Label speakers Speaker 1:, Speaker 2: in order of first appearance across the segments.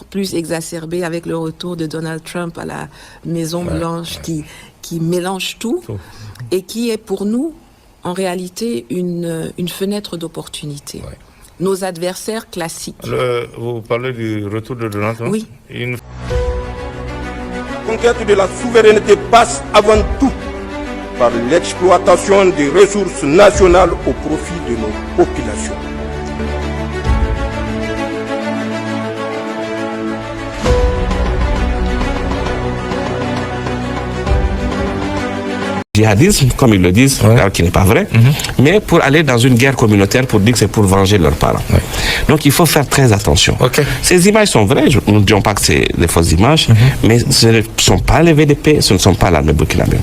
Speaker 1: plus exacerbé avec le retour de Donald Trump à la Maison-Blanche qui mélange tout et qui est pour nous, en réalité, une fenêtre d'opportunité. Ouais. Nos adversaires classiques.
Speaker 2: Vous parlez du retour de Donald Trump?
Speaker 1: Oui.
Speaker 3: La conquête de la souveraineté passe avant tout par l'exploitation des ressources nationales au profit de nos populations.
Speaker 4: Djihadisme, comme ils le disent, qui n'est pas vrai, mais pour aller dans une guerre communautaire pour dire que c'est pour venger leurs parents. Donc il faut faire très attention. Ces images sont vraies, nous ne disons pas que c'est des fausses images, mais ce ne sont pas les VDP, ce ne sont pas l'armée burkinabé.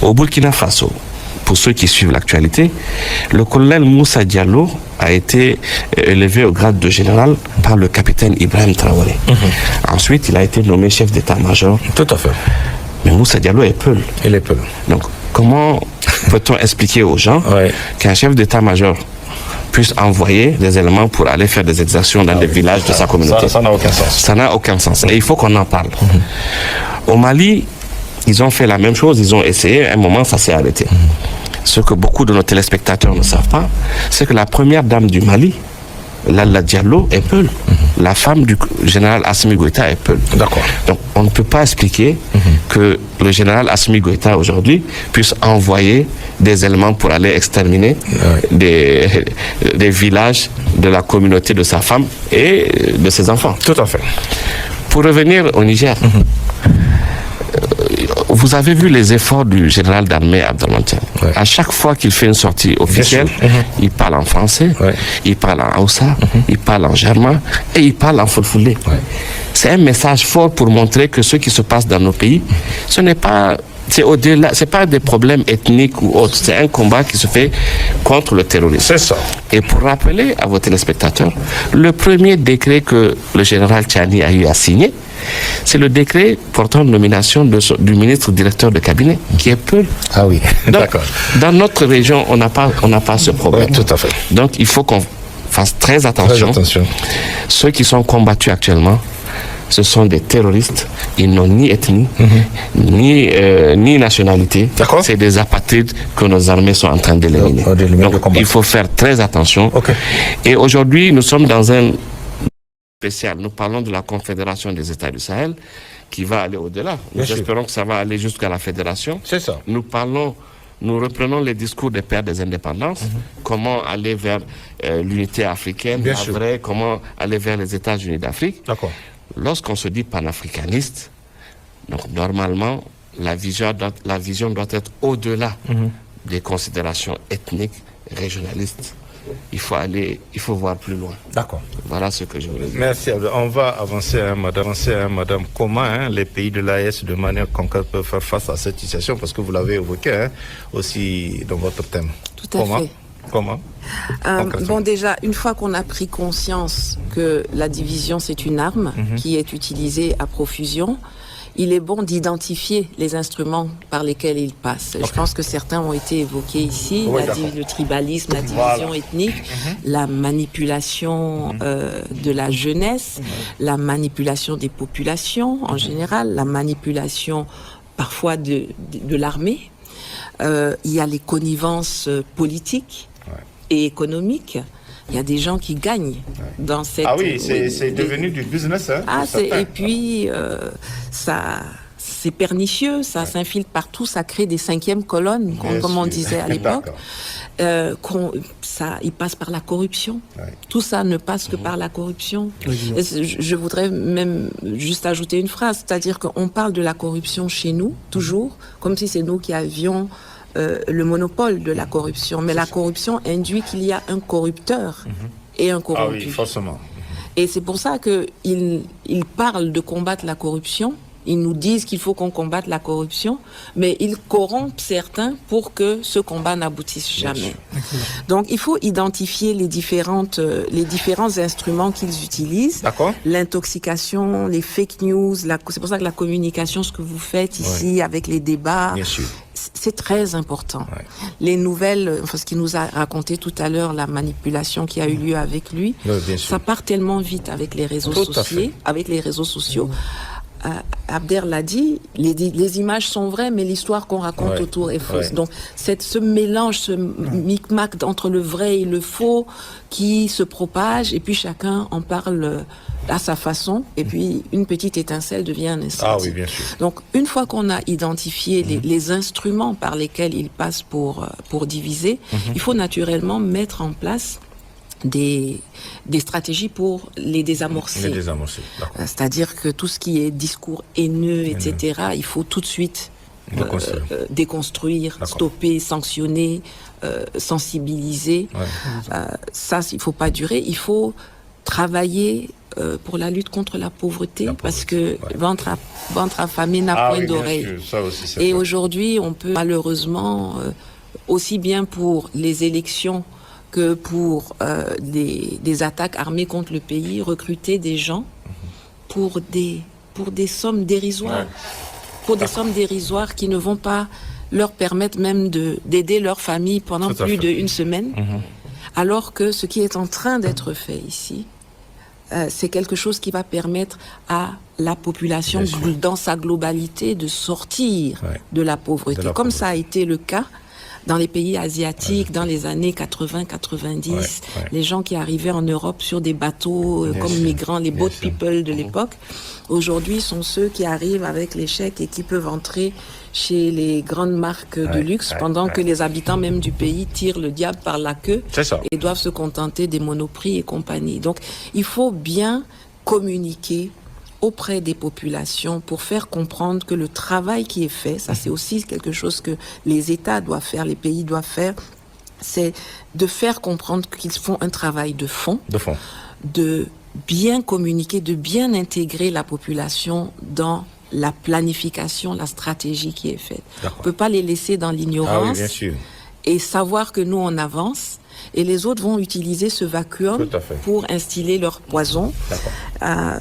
Speaker 4: Au Burkina Faso, pour ceux qui suivent l'actualité, le colonel Moussa Diallo a été élevé au grade de général par le capitaine Ibrahim Traoré. Ensuite, il a été nommé chef d'état-major.
Speaker 2: Tout à fait.
Speaker 4: Mais Moussa Diallo est Peul.
Speaker 2: Il est Peul.
Speaker 4: Donc, comment peut-on expliquer aux gens qu'un chef d'état-major puisse envoyer des éléments pour aller faire des exactions dans des villages de sa communauté?
Speaker 2: Ça n'a aucun sens.
Speaker 4: Ça n'a aucun sens. Et il faut qu'on en parle. Au Mali, ils ont fait la même chose. Ils ont essayé. À un moment, ça s'est arrêté. Ce que beaucoup de nos téléspectateurs ne savent pas, c'est que la première dame du Mali, Lalla Diallo, est Peul. La femme du général Assimi Goïta est Peul.
Speaker 2: D'accord.
Speaker 4: Donc on ne peut pas expliquer que le général Assimi Goïta aujourd'hui puisse envoyer des éléments pour aller exterminer des villages de la communauté de sa femme et de ses enfants.
Speaker 2: Tout à fait.
Speaker 4: Pour revenir au Niger, vous avez vu les efforts du général d'armée Abdelmantian. À chaque fois qu'il fait une sortie officielle, il parle en français, il parle en Hausa, il parle en germain et il parle en fulfulde. C'est un message fort pour montrer que ce qui se passe dans nos pays, ce n'est pas... C'est au-delà, c'est pas des problèmes ethniques ou autres, c'est un combat qui se fait contre le terrorisme.
Speaker 2: C'est ça.
Speaker 4: Et pour rappeler à vos téléspectateurs, le premier décret que le général Tchani a eu à signer, c'est le décret portant nomination du ministre directeur de cabinet, qui est Peul.
Speaker 2: Ah oui, d'accord.
Speaker 4: Dans notre région, on n'a pas ce problème.
Speaker 2: Oui, tout à fait.
Speaker 4: Donc il faut qu'on fasse très attention. Ceux qui sont combattus actuellement, ce sont des terroristes, ils n'ont ni ethnie, ni nationalité. C'est des apatrides que nos armées sont en train d'éliminer. Donc il faut faire très attention. Et aujourd'hui, nous sommes dans un spécial. Nous parlons de la Confédération des États du Sahel qui va aller au-delà. Nous espérons que ça va aller jusqu'à la fédération.
Speaker 2: C'est ça.
Speaker 4: Nous reprenons les discours des pères des indépendances, comment aller vers l'unité africaine, comment aller vers les États-Unis d'Afrique. Lorsqu'on se dit panafricaniste, donc normalement, la vision doit être au-delà des considérations ethniques, régionalistes. Il faut voir plus loin.
Speaker 2: D'accord.
Speaker 4: Voilà ce que je voulais dire.
Speaker 2: Merci. On va avancer, madame. Comment les pays de l'AES de manière concrète peuvent faire face à cette situation? Parce que vous l'avez évoqué aussi dans votre thème.
Speaker 1: Tout à fait.
Speaker 2: Comment
Speaker 1: Bon, déjà, une fois qu'on a pris conscience que la division, c'est une arme qui est utilisée à profusion, il est bon d'identifier les instruments par lesquels il passe. Je pense que certains ont été évoqués ici, le tribalisme, la division ethnique, la manipulation de la jeunesse, la manipulation des populations en général, la manipulation parfois de l'armée. Il y a les connivences politiques et économiques. Il y a des gens qui gagnent dans cette...
Speaker 2: Ah oui, c'est devenu du business.
Speaker 1: Et puis, c'est pernicieux, ça s'infiltre partout, ça crée des cinquièmes colonnes, comme on disait à l'époque. Il passe par la corruption. Tout ça ne passe que par la corruption. Je voudrais même juste ajouter une phrase, c'est-à-dire qu'on parle de la corruption chez nous, toujours, comme si c'est nous qui avions le monopole de la corruption. Mais la corruption induit qu'il y a un corrupteur et un corrompu.
Speaker 2: Ah oui, forcément.
Speaker 1: Et c'est pour ça qu'ils parlent de combattre la corruption. Ils nous disent qu'il faut qu'on combatte la corruption, mais ils corrompent certains pour que ce combat n'aboutisse jamais. Donc, il faut identifier les différents instruments qu'ils utilisent. L'intoxication, les fake news, c'est pour ça que la communication, ce que vous faites ici avec les débats, c'est très important. Les nouvelles, enfin, ce qu'il nous a raconté tout à l'heure, la manipulation qui a eu lieu avec lui, ça part tellement vite avec les réseaux sociaux. Abder l'a dit, les images sont vraies, mais l'histoire qu'on raconte autour est fausse. Donc, ce mélange, ce micmac entre le vrai et le faux qui se propage, et puis chacun en parle à sa façon, et puis une petite étincelle devient un incendie.
Speaker 2: Ah oui, bien sûr.
Speaker 1: Donc, une fois qu'on a identifié les instruments par lesquels il passe pour diviser, il faut naturellement mettre en place des stratégies pour les désamorcer. C'est-à-dire que tout ce qui est discours haineux, etc., il faut tout de suite déconstruire, stopper, sanctionner, sensibiliser. Ça, il ne faut pas durer. Il faut travailler pour la lutte contre la pauvreté, parce que ventre affamé n'a point d'oreille. Et aujourd'hui, on peut malheureusement, aussi bien pour les élections que pour des attaques armées contre le pays, recruter des gens pour des sommes dérisoires. Pour des sommes dérisoires qui ne vont pas leur permettre même d'aider leur famille pendant plus d'une semaine. Alors que ce qui est en train d'être fait ici, c'est quelque chose qui va permettre à la population dans sa globalité de sortir de la pauvreté. Comme ça a été le cas dans les pays asiatiques, dans les années 80-90, les gens qui arrivaient en Europe sur des bateaux comme migrants, les boat people de l'époque, aujourd'hui sont ceux qui arrivent avec les chèques et qui peuvent entrer chez les grandes marques de luxe, pendant que les habitants même du pays tirent le diable par la queue et doivent se contenter des Monoprix et compagnie. Donc, il faut bien communiquer auprès des populations pour faire comprendre que le travail qui est fait, ça c'est aussi quelque chose que les États doivent faire, les pays doivent faire, c'est de faire comprendre qu'ils font un travail de fond, de bien communiquer, de bien intégrer la population dans la planification, la stratégie qui est faite. On ne peut pas les laisser dans l'ignorance et savoir que nous on avance. Et les autres vont utiliser ce vacuum pour instiller leur poison.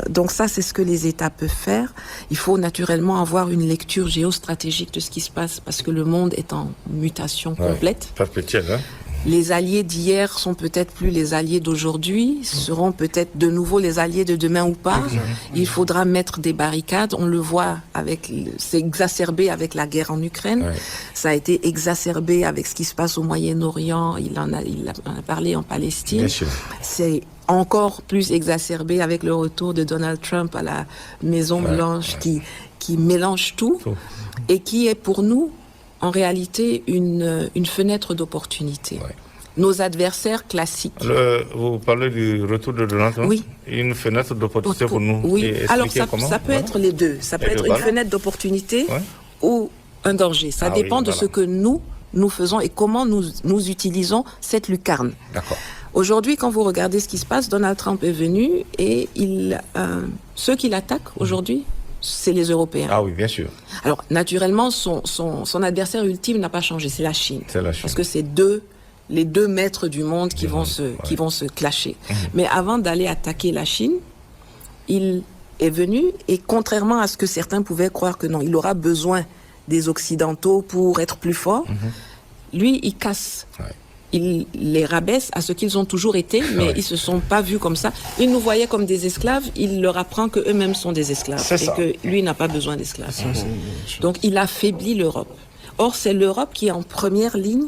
Speaker 1: Donc ça, c'est ce que les États peuvent faire. Il faut naturellement avoir une lecture géostratégique de ce qui se passe, parce que le monde est en mutation complète.
Speaker 2: Perpétuelle, hein?
Speaker 1: Les alliés d'hier sont peut-être plus les alliés d'aujourd'hui, seront peut-être de nouveau les alliés de demain ou pas. Il faudra mettre des barricades. On le voit c'est exacerbé avec la guerre en Ukraine. Ça a été exacerbé avec ce qui se passe au Moyen-Orient. Il en a parlé en Palestine. C'est encore plus exacerbé avec le retour de Donald Trump à la Maison Blanche qui mélange tout et qui est pour nous en réalité une fenêtre d'opportunité. Nos adversaires classiques.
Speaker 2: Vous parlez du retour de Donald Trump?
Speaker 1: Oui.
Speaker 2: Une fenêtre d'opportunité pour nous?
Speaker 1: Oui, alors ça peut être les deux. Ça peut être une fenêtre d'opportunité ou un danger. Ça dépend de ce que nous faisons et comment nous utilisons cette lucarne. Aujourd'hui, quand vous regardez ce qui se passe, Donald Trump est venu et ceux qui l'attaquent aujourd'hui, c'est les Européens.
Speaker 2: Ah oui, bien sûr.
Speaker 1: Alors, naturellement, son adversaire ultime n'a pas changé, c'est la Chine. Parce que c'est les deux maîtres du monde qui vont se clasher. Mais avant d'aller attaquer la Chine, il est venu, et contrairement à ce que certains pouvaient croire que non, il aura besoin des Occidentaux pour être plus fort, lui, il casse. Il les rabaisse à ce qu'ils ont toujours été, mais ils se sont pas vus comme ça. Il nous voyait comme des esclaves, il leur apprend que eux-mêmes sont des esclaves et que lui n'a pas besoin d'esclaves. Donc il affaiblit l'Europe. Or, c'est l'Europe qui est en première ligne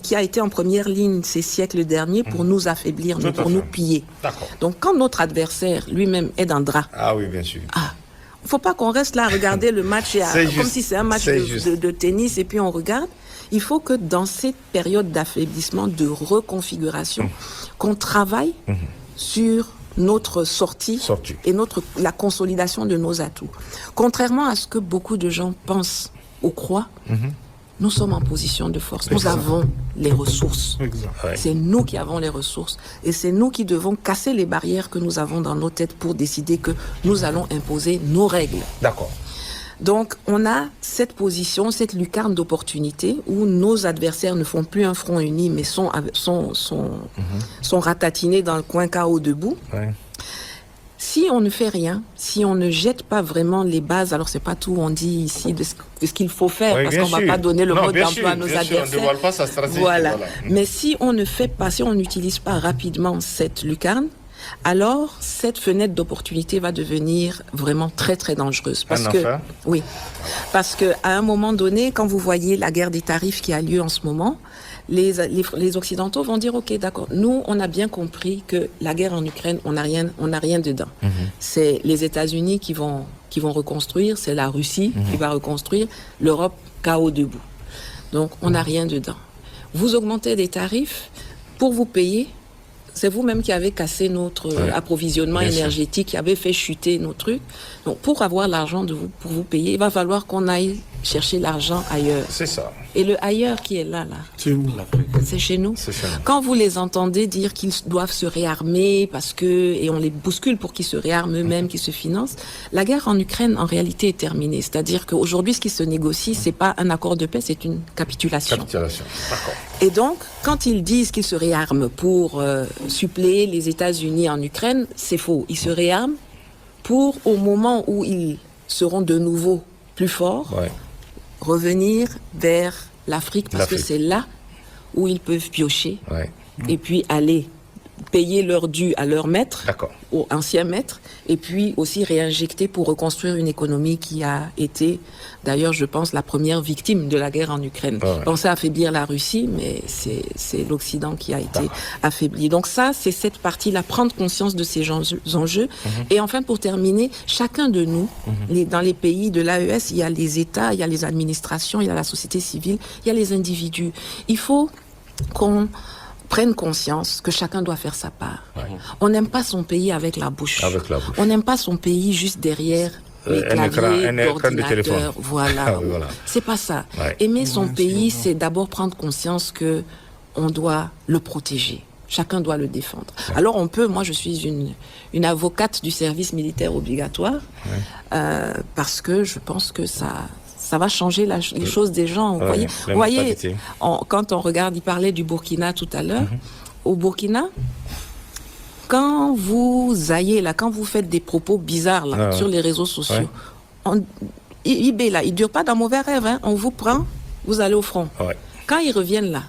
Speaker 1: qui a été en première ligne ces siècles derniers pour nous affaiblir, pour nous piller. Donc quand notre adversaire lui-même est dans le drap,
Speaker 2: bien sûr.
Speaker 1: Il faut pas qu'on reste là à regarder le match comme si c'est un match de tennis et puis on regarde. Il faut que dans cette période d'affaiblissement, de reconfiguration, qu'on travaille sur notre sortie et la consolidation de nos atouts. Contrairement à ce que beaucoup de gens pensent ou croient, nous sommes en position de force. Nous avons les ressources. C'est nous qui avons les ressources. Et c'est nous qui devons casser les barrières que nous avons dans nos têtes pour décider que nous allons imposer nos règles. Donc, on a cette position, cette lucarne d'opportunité où nos adversaires ne font plus un front uni, mais sont ratatinés dans le coin KO debout. si on ne fait rien, si on ne jette pas vraiment les bases, alors c'est pas tout on dit ici de ce qu'il faut faire, parce qu'on va pas donner le mode d'emploi à nos adversaires.
Speaker 2: On ne dévoile pas sa stratégie.
Speaker 1: Voilà. Mais si on ne fait pas, si on n'utilise pas rapidement cette lucarne, alors cette fenêtre d'opportunité va devenir vraiment très très dangereuse. Parce que à un moment donné, quand vous voyez la guerre des tarifs qui a lieu en ce moment, les Occidentaux vont dire ok, d'accord, nous on a bien compris que la guerre en Ukraine, on n'a rien dedans. C'est les États-Unis qui vont reconstruire, c'est la Russie qui va reconstruire, l'Europe KO debout. Donc on n'a rien dedans. Vous augmentez des tarifs pour vous payer. C'est vous-même qui avez cassé notre approvisionnement énergétique, qui avez fait chuter nos trucs. Donc, pour avoir l'argent pour vous payer, il va falloir qu'on aille chercher l'argent ailleurs.
Speaker 2: C'est ça.
Speaker 1: Et le ailleurs qui est là. C'est où? C'est chez nous. Quand vous les entendez dire qu'ils doivent se réarmer et on les bouscule pour qu'ils se réarment eux-mêmes, qu'ils se financent, la guerre en Ukraine, en réalité, est terminée. C'est-à-dire qu'aujourd'hui, ce qui se négocie, c'est pas un accord de paix, c'est une capitulation. D'accord. Et donc, quand ils disent qu'ils se réarment pour suppléer les États-Unis en Ukraine, c'est faux. Ils se réarment pour, au moment où ils seront de nouveau plus forts, revenir vers l'Afrique, parce que c'est là où ils peuvent piocher et puis aller payer leur dû à leur maître, au ancien maître, et puis aussi réinjecter pour reconstruire une économie qui a été, d'ailleurs, je pense, la première victime de la guerre en Ukraine. Pensez à affaiblir la Russie, mais c'est l'Occident qui a été affaibli. Donc ça, c'est cette partie-là, prendre conscience de ces enjeux. Et enfin, pour terminer, chacun de nous, dans les pays de l'AES, il y a les États, il y a les administrations, il y a la société civile, il y a les individus. Il faut qu'on prenne conscience que chacun doit faire sa part. On n'aime pas son pays avec la bouche. On n'aime pas son pays juste derrière les claviers, l'ordinateur. Voilà. C'est pas ça. Aimer son pays, c'est d'abord prendre conscience que on doit le protéger. Chacun doit le défendre. Alors moi je suis une avocate du service militaire obligatoire parce que je pense que ça va changer les choses des gens. Vous voyez, quand on regarde, il parlait du Burkina tout à l'heure. Au Burkina, quand vous faites des propos bizarres sur les réseaux sociaux, il ne dure pas d'un mauvais rêve. On vous prend, vous allez au front. Quand ils reviennent là,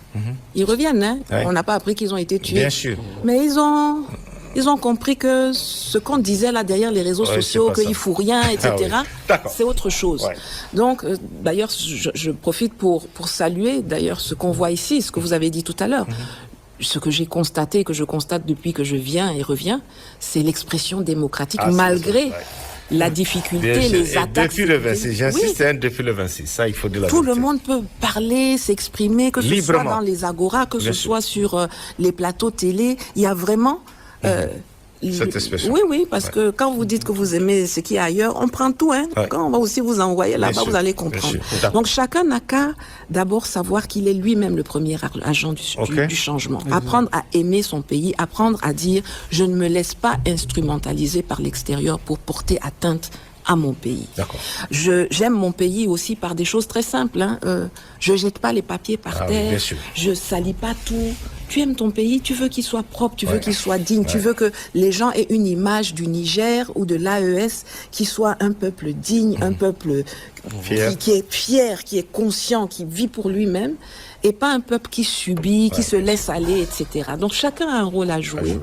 Speaker 1: on n'a pas appris qu'ils ont été tués.
Speaker 2: Bien sûr.
Speaker 1: Mais ils ont compris que ce qu'on disait là derrière les réseaux sociaux, qu'il ne faut rien, etc., c'est autre chose. Donc, d'ailleurs, je profite pour saluer d'ailleurs ce qu'on voit ici, ce que vous avez dit tout à l'heure. Ce que j'ai constaté, que je constate depuis que je viens et reviens, c'est l'expression démocratique, malgré la difficulté, les attaques.
Speaker 2: Depuis le 26, j'insiste, depuis le 26, ça il faut dire la vérité.
Speaker 1: Tout le monde peut parler, s'exprimer, que ce soit dans les agoras, que ce soit sur les plateaux télé. Il y a vraiment
Speaker 2: cette expression.
Speaker 1: Oui, parce que quand vous dites que vous aimez ce qui est ailleurs, on prend tout. Quand on va aussi vous envoyer là-bas, vous allez comprendre. Donc chacun n'a qu'à d'abord savoir qu'il est lui-même le premier agent du changement. Apprendre à aimer son pays, apprendre à dire « je ne me laisse pas instrumentaliser par l'extérieur pour porter atteinte à mon pays. » J'aime mon pays aussi par des choses très simples. Je jette pas les papiers par terre, je salis pas tout. Tu aimes ton pays, tu veux qu'il soit propre, tu veux qu'il soit digne, tu veux que les gens aient une image du Niger ou de l'AES qui soit un peuple digne, un peuple qui est fier, qui est conscient, qui vit pour lui-même, et pas un peuple qui subit, qui se laisse aller, etc. Donc chacun a un rôle à jouer.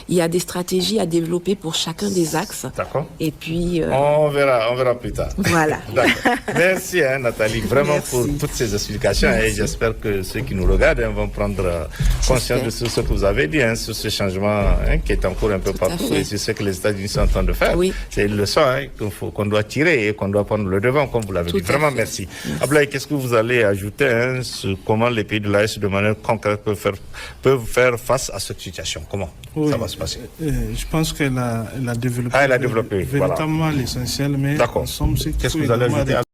Speaker 1: Il y a des stratégies à développer pour chacun des axes. Et puis
Speaker 2: on verra plus tard.
Speaker 1: Voilà.
Speaker 2: Merci Nathalie, vraiment pour toutes ces explications. Et j'espère que ceux qui nous regardent vont prendre conscience de ce que vous avez dit, sur ce changement qui est en cours un peu partout, et c'est ce que les États-Unis sont en train de faire. C'est une leçon qu'on doit tirer et qu'on doit prendre le devant, comme vous l'avez dit. Vraiment merci. Ablaye, qu'est-ce que vous allez ajouter sur comment les pays de l'AES de manière concrète peuvent faire face à cette situation? Comment ça va se passer?
Speaker 5: Je pense qu'elle a développé, véritablement l'essentiel, mais en somme,
Speaker 2: qu'est-ce que vous allez ajouter?